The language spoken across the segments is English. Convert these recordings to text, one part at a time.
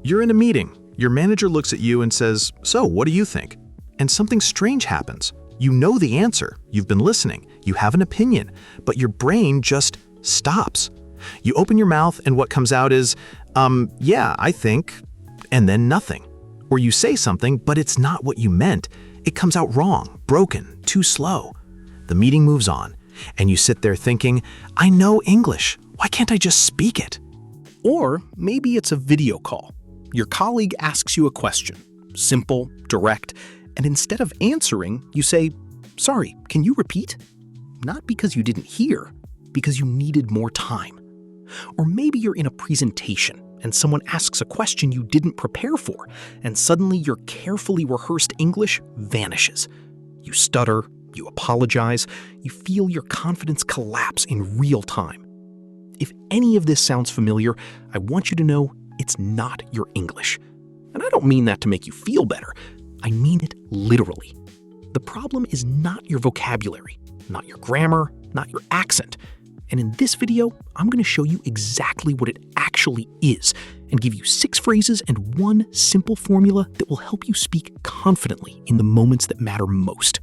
You're in a meeting. Your manager looks at you and says, "So, what do you think?" And something strange happens. You know the answer. You've been listening. You have an opinion, but your brain just stops. You open your mouth and what comes out is, yeah, I think, and then nothing. Or you say something, but it's not what you meant. It comes out wrong, broken, too slow. The meeting moves on, and you sit there thinking, I know English. Why can't I just speak it? Or maybe it's a video call. Your colleague asks you a question, simple, direct, and instead of answering, you say, "Sorry, can you repeat?" Not because you didn't hear, because you needed more time. Or maybe you're in a presentation and someone asks a question you didn't prepare for, and suddenly your carefully rehearsed English vanishes. You stutter, you apologize, you feel your confidence collapse in real time. If any of this sounds familiar, I want you to know it's not your English. And I don't mean that to make you feel better. I mean it literally. The problem is not your vocabulary, not your grammar, not your accent. And in this video, I'm going to show you exactly what it actually is and give you 6 phrases and one simple formula that will help you speak confidently in the moments that matter most.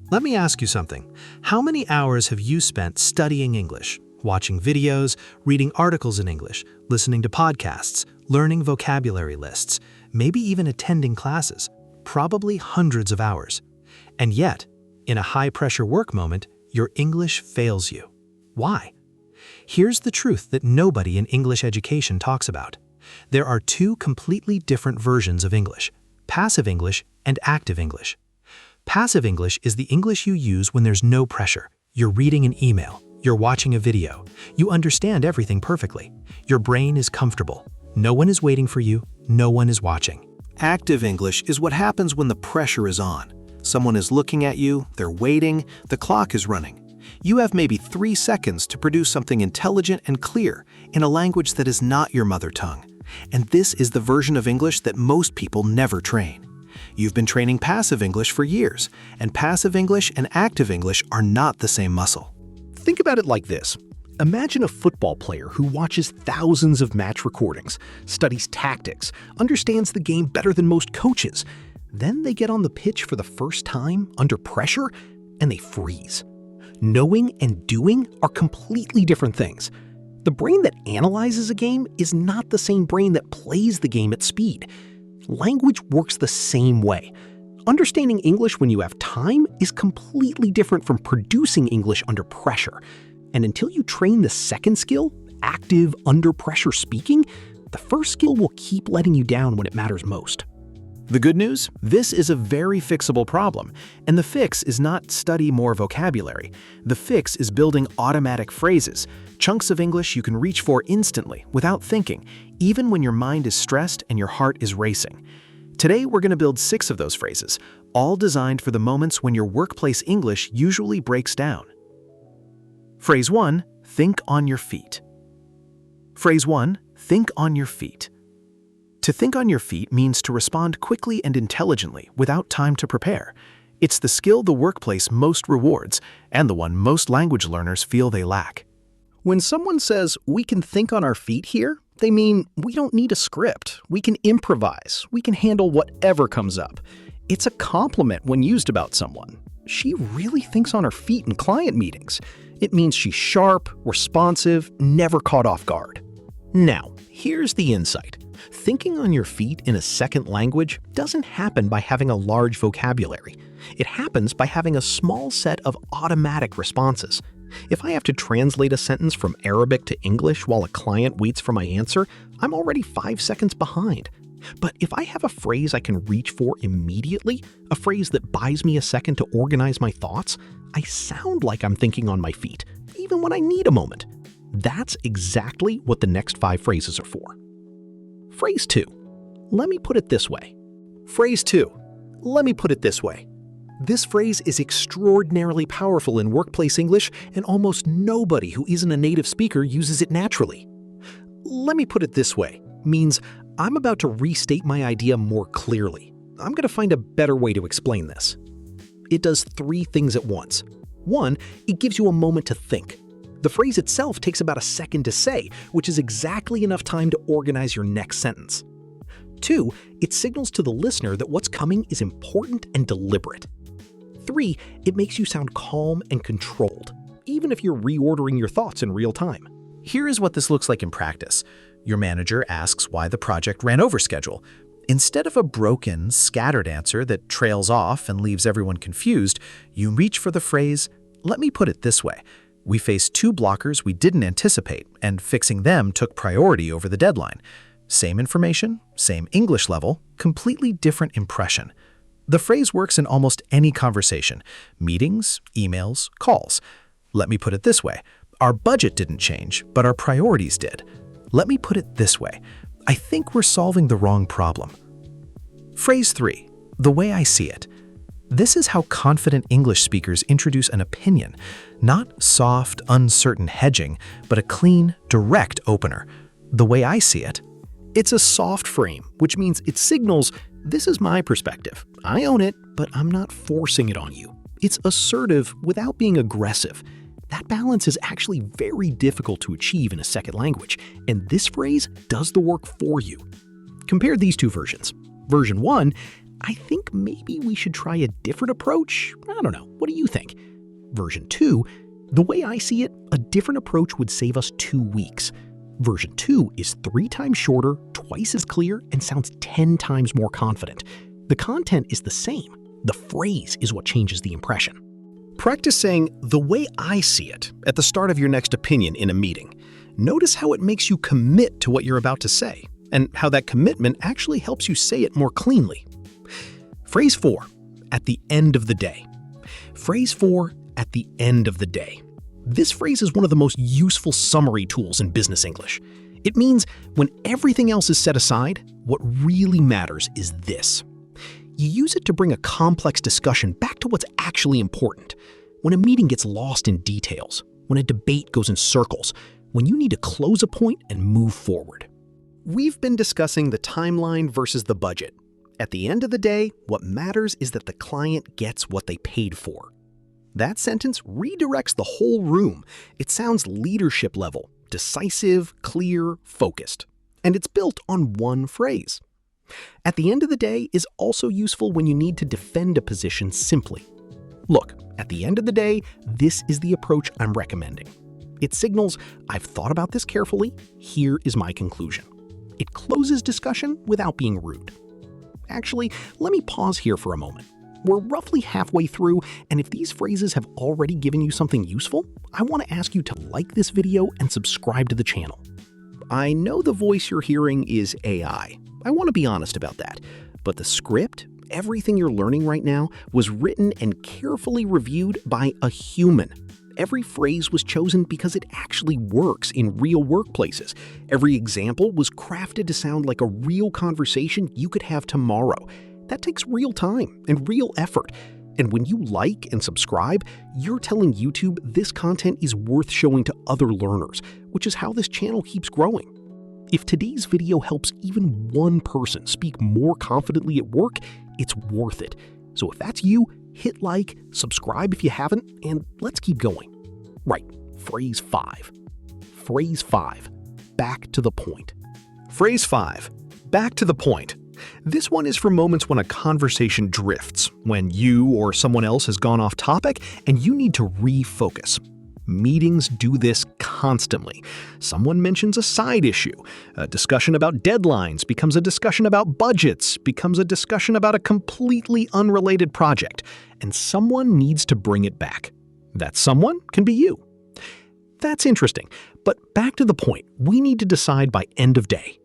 Let me ask you something. How many hours have you spent studying English, watching videos, reading articles in English, listening to podcasts, learning vocabulary lists, maybe even attending classes? Probably hundreds of hours. And yet, in a high-pressure work moment, your English fails you. Why? Here's the truth that nobody in English education talks about. There are 2 completely different versions of English: passive English and active English. Passive English is the English you use when there's no pressure. You're reading an email, you're watching a video, you understand everything perfectly. Your brain is comfortable. No one is waiting for you, no one is watching. Active English is what happens when the pressure is on. Someone is looking at you, they're waiting, the clock is running. You have maybe 3 seconds to produce something intelligent and clear in a language that is not your mother tongue. And this is the version of English that most people never train. You've been training passive English for years, and passive English and active English are not the same muscle. Think about it like this. Imagine a football player who watches thousands of match recordings, studies tactics, understands the game better than most coaches. Then they get on the pitch for the first time under pressure, and they freeze. Knowing and doing are completely different things. The brain that analyzes a game is not the same brain that plays the game at speed. Language works the same way. Understanding English when you have time is completely different from producing English under pressure. And until you train the second skill, active under pressure speaking, the first skill will keep letting you down when it matters most. The good news? This is a very fixable problem, and the fix is not study more vocabulary. The fix is building automatic phrases, chunks of English you can reach for instantly without thinking, even when your mind is stressed and your heart is racing. Today, we're going to build 6 of those phrases, all designed for the moments when your workplace English usually breaks down. Phrase 1, think on your feet. Phrase 1, think on your feet. To think on your feet means to respond quickly and intelligently without time to prepare. It's the skill the workplace most rewards and the one most language learners feel they lack. When someone says, "We can think on our feet here," they mean we don't need a script. We can improvise. We can handle whatever comes up. It's a compliment when used about someone. She really thinks on her feet in client meetings. It means she's sharp, responsive, never caught off guard. Now, here's the insight. Thinking on your feet in a second language doesn't happen by having a large vocabulary. It happens by having a small set of automatic responses. If I have to translate a sentence from Arabic to English while a client waits for my answer, I'm already 5 seconds behind. But if I have a phrase I can reach for immediately, a phrase that buys me a second to organize my thoughts, I sound like I'm thinking on my feet, even when I need a moment. That's exactly what the next 5 phrases are for. Phrase 2. Let me put it this way. Phrase 2. Let me put it this way. This phrase is extraordinarily powerful in workplace English, and almost nobody who isn't a native speaker uses it naturally. Let me put it this way means I'm about to restate my idea more clearly. I'm going to find a better way to explain this. It does 3 things at once. 1, it gives you a moment to think. The phrase itself takes about a second to say, which is exactly enough time to organize your next sentence. 2, it signals to the listener that what's coming is important and deliberate. 3, it makes you sound calm and controlled, even if you're reordering your thoughts in real time. Here is what this looks like in practice. Your manager asks why the project ran over schedule. Instead of a broken, scattered answer that trails off and leaves everyone confused, you reach for the phrase, "Let me put it this way. We faced 2 blockers we didn't anticipate, and fixing them took priority over the deadline." Same information, same English level, completely different impression. The phrase works in almost any conversation: meetings, emails, calls. Let me put it this way. Our budget didn't change, but our priorities did. Let me put it this way. I think we're solving the wrong problem. Phrase 3. The way I see it. This is how confident English speakers introduce an opinion, not soft, uncertain hedging, but a clean, direct opener. The way I see it. It's a soft frame, which means it signals, this is my perspective. I own it, but I'm not forcing it on you. It's assertive without being aggressive. That balance is actually very difficult to achieve in a second language, and this phrase does the work for you. Compare these 2 versions. Version 1, I think maybe we should try a different approach. I don't know, what do you think? Version 2, the way I see it, a different approach would save us 2 weeks. Version 2 is 3 times shorter, twice as clear, and sounds 10 times more confident. The content is the same. The phrase is what changes the impression. Practice saying, the way I see it, at the start of your next opinion in a meeting. Notice how it makes you commit to what you're about to say, and how that commitment actually helps you say it more cleanly. Phrase 4, at the end of the day. Phrase 4, at the end of the day. This phrase is one of the most useful summary tools in business English. It means when everything else is set aside, what really matters is this. You use it to bring a complex discussion back to what's actually important. When a meeting gets lost in details, when a debate goes in circles, when you need to close a point and move forward. We've been discussing the timeline versus the budget. At the end of the day, what matters is that the client gets what they paid for. That sentence redirects the whole room. It sounds leadership level, decisive, clear, focused. And it's built on one phrase. At the end of the day is also useful when you need to defend a position simply. Look, at the end of the day, this is the approach I'm recommending. It signals, I've thought about this carefully, here is my conclusion. It closes discussion without being rude. Actually, let me pause here for a moment. We're roughly halfway through, and if these phrases have already given you something useful, I want to ask you to like this video and subscribe to the channel. I know the voice you're hearing is AI. I want to be honest about that. But the script, everything you're learning right now, was written and carefully reviewed by a human. Every phrase was chosen because it actually works in real workplaces. Every example was crafted to sound like a real conversation you could have tomorrow. That takes real time and real effort. And when you like and subscribe, you're telling YouTube this content is worth showing to other learners, which is how this channel keeps growing. If today's video helps even one person speak more confidently at work, it's worth it. So if that's you, hit like, subscribe if you haven't, and let's keep going. Right, phrase 5. Phrase 5, back to the point. Phrase 5, back to the point. This one is for moments when a conversation drifts, when you or someone else has gone off topic and you need to refocus. Meetings do this constantly. Someone mentions a side issue. A discussion about deadlines becomes a discussion about budgets, becomes a discussion about a completely unrelated project, and someone needs to bring it back. That someone can be you. That's interesting, but back to the point, we need to decide by end of day.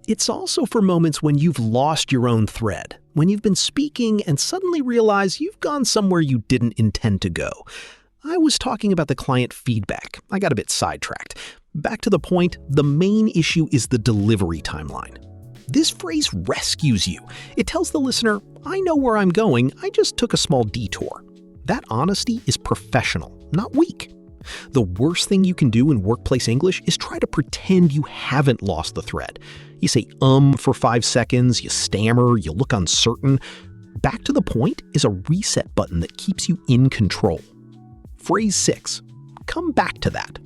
It's also for moments when you've lost your own thread, when you've been speaking and suddenly realize you've gone somewhere you didn't intend to go. I was talking about the client feedback. I got a bit sidetracked. Back to the point, the main issue is the delivery timeline. This phrase rescues you. It tells the listener, I know where I'm going, I just took a small detour. That honesty is professional, not weak. The worst thing you can do in workplace English is try to pretend you haven't lost the thread. You say for 5 seconds, you stammer, you look uncertain. Back to the point is a reset button that keeps you in control. Phrase 6, come back to that.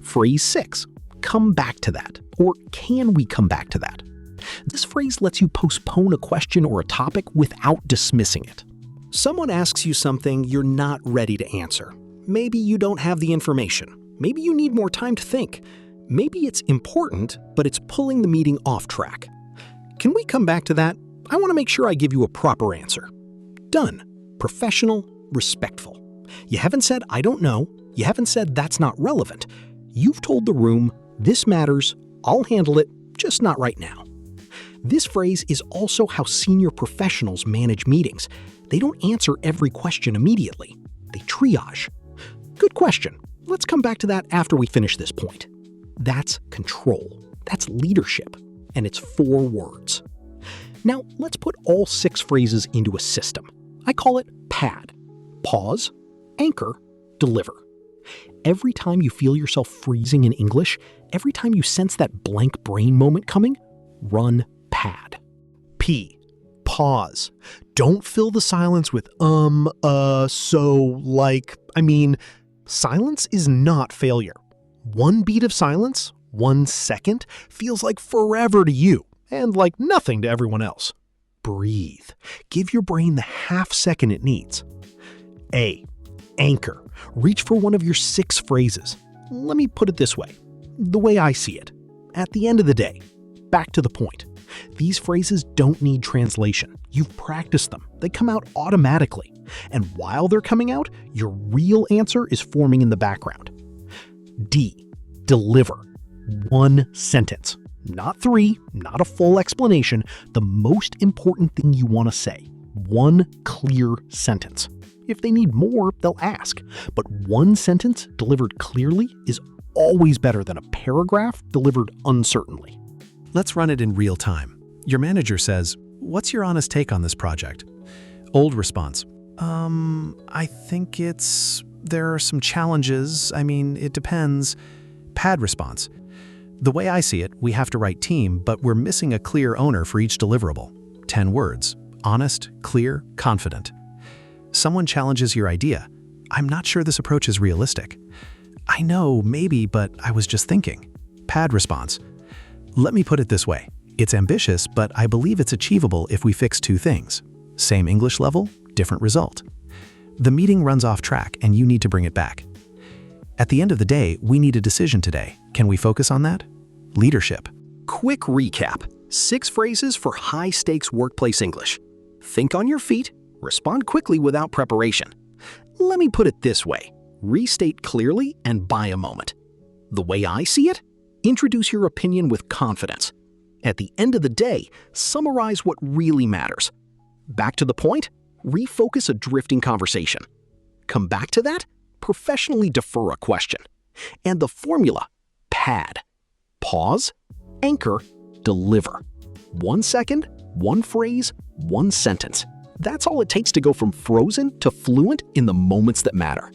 Phrase 6, come back to that. Or can we come back to that? This phrase lets you postpone a question or a topic without dismissing it. Someone asks you something you're not ready to answer. Maybe you don't have the information. Maybe you need more time to think. Maybe it's important, but it's pulling the meeting off track. Can we come back to that? I want to make sure I give you a proper answer. Done. Professional, respectful. You haven't said, I don't know. You haven't said, that's not relevant. You've told the room, this matters, I'll handle it, just not right now. This phrase is also how senior professionals manage meetings. They don't answer every question immediately. They triage. Good question. Let's come back to that after we finish this point. That's control. That's leadership. And it's 4 words. Now, let's put all 6 phrases into a system. I call it PAD. Pause, anchor, deliver. Every time you feel yourself freezing in English, every time you sense that blank brain moment coming, run PAD. P. Pause. Don't fill the silence with so, like, silence is not failure. 1 beat of silence, 1 second, feels like forever to you and like nothing to everyone else. Breathe. Give your brain the half second it needs. A. Anchor. Reach for one of your 6 phrases. Let me put it this way. The way I see it. At the end of the day, back to the point. These phrases don't need translation. You've practiced them. They come out automatically. And while they're coming out, your real answer is forming in the background. D. Deliver. 1 sentence. Not 3, not a full explanation. The most important thing you want to say. 1 clear sentence. If they need more, they'll ask. But 1 sentence delivered clearly is always better than a paragraph delivered uncertainly. Let's run it in real time. Your manager says, "What's your honest take on this project?" Old response, I think there are some challenges. It depends." Pad response, "The way I see it, we have to write team, but we're missing a clear owner for each deliverable." 10 words, honest, clear, confident. Someone challenges your idea. "I'm not sure this approach is realistic." "I know, maybe, but I was just thinking." Pad response, "Let me put it this way. It's ambitious, but I believe it's achievable if we fix 2 things. Same English level, different result." The meeting runs off track and you need to bring it back. At the end of the day, we need a decision today. Can we focus on that? Leadership. Quick recap. 6 phrases for high-stakes workplace English. Think on your feet. Respond quickly without preparation. Let me put it this way. Restate clearly and buy a moment. The way I see it, introduce your opinion with confidence. At the end of the day, summarize what really matters. Back to the point, refocus a drifting conversation. Come back to that, professionally defer a question. And the formula, PAD. Pause, anchor, deliver. 1 second, 1 phrase, 1 sentence. That's all it takes to go from frozen to fluent in the moments that matter.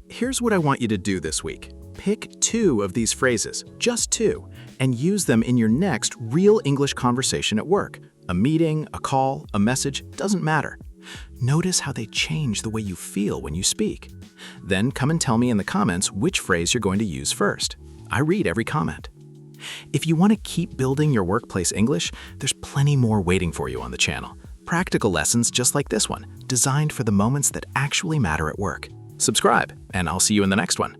Here's what I want you to do this week. Pick 2 of these phrases, just 2, and use them in your next real English conversation at work. A meeting, a call, a message, doesn't matter. Notice how they change the way you feel when you speak. Then come and tell me in the comments which phrase you're going to use first. I read every comment. If you want to keep building your workplace English, there's plenty more waiting for you on the channel. Practical lessons just like this one, designed for the moments that actually matter at work. Subscribe, and I'll see you in the next one.